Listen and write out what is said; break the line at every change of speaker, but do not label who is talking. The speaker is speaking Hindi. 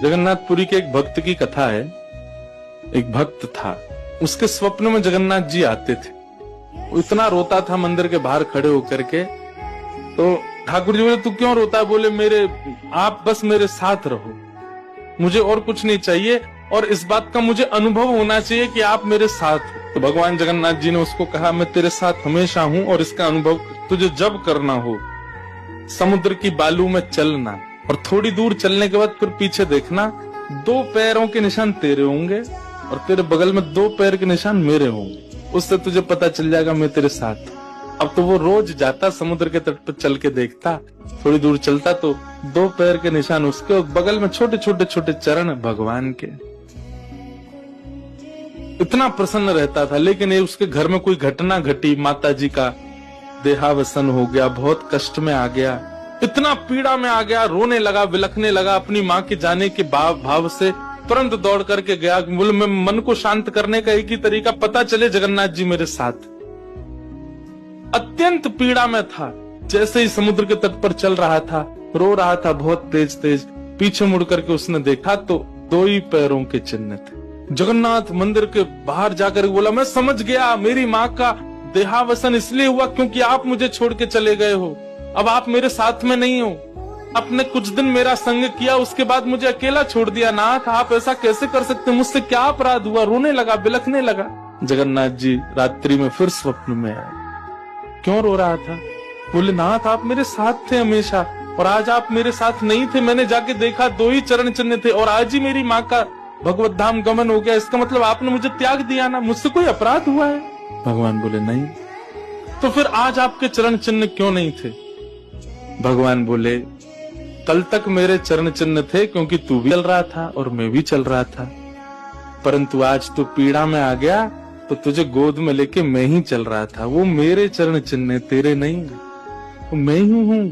जगन्नाथपुरी के एक भक्त की कथा है। एक भक्त था, उसके स्वप्न में जगन्नाथ जी आते थे। वो इतना रोता था मंदिर के बाहर खड़े होकर के। तो ठाकुर जी बोले, तू क्यों रोता है? बोले, आप बस मेरे साथ रहो, मुझे और कुछ नहीं चाहिए, और इस बात का मुझे अनुभव होना चाहिए कि आप मेरे साथ हो। तो भगवान जगन्नाथ जी ने उसको कहा, मैं तेरे साथ हमेशा हूं, और इसका अनुभव तुझे जब करना हो समुद्र की बालू में चलना, और थोड़ी दूर चलने के बाद फिर पीछे देखना, 2 पैरों के निशान तेरे होंगे और तेरे बगल में 2 पैर के निशान मेरे होंगे। उससे तुझे पता चल जाएगा मैं तेरे साथ। अब तो वो रोज जाता, समुद्र के तट पर चल के देखता, थोड़ी दूर चलता तो 2 पैर के निशान उसके और बगल में छोटे छोटे छोटे चरण भगवान के। इतना प्रसन्न रहता था। लेकिन ये उसके घर में कोई घटना घटी, माता जी का देहावसन हो गया, बहुत कष्ट में आ गया, इतना पीड़ा में आ गया, रोने लगा, बिलखने लगा। अपनी माँ के जाने के भाव से तुरंत दौड़ करके गया। बोले, मैं मन को शांत करने का एक ही तरीका, पता चले जगन्नाथ जी मेरे साथ। अत्यंत पीड़ा में था। जैसे ही समुद्र के तट पर चल रहा था, रो रहा था बहुत तेज तेज। पीछे मुड़ करके उसने देखा तो 2 ही पैरों के चिन्ह थे। जगन्नाथ मंदिर के बाहर जाकर बोला, मैं समझ गया, मेरी माँ का देहावसन इसलिए हुआ क्योंकि आप मुझे छोड़ के चले गए हो। अब आप मेरे साथ में नहीं हो। आपने कुछ दिन मेरा संग किया, उसके बाद मुझे अकेला छोड़ दिया। नाथ, आप ऐसा कैसे कर सकते? मुझसे क्या अपराध हुआ? रोने लगा, बिलखने लगा। जगन्नाथ जी रात्रि में फिर स्वप्न में आए। क्यों रो रहा था? बोले, नाथ, आप मेरे साथ थे हमेशा, और आज आप मेरे साथ नहीं थे। मैंने जाके देखा 2 ही चरण चिन्ह थे, और आज ही मेरी माँ का भगवत धाम गमन हो गया। इसका मतलब आपने मुझे त्याग दिया ना? मुझसे कोई अपराध हुआ है? भगवान बोले, नहीं। तो फिर आज आपके चरण चिन्ह क्यों नहीं थे? भगवान बोले, कल तक मेरे चरण चिन्ह थे क्योंकि तू भी चल रहा था और मैं भी चल रहा था, परंतु आज तू पीड़ा में आ गया तो तुझे गोद में लेके मैं ही चल रहा था। वो मेरे चरण चिन्ह, तेरे नहीं, वो मैं ही हूं।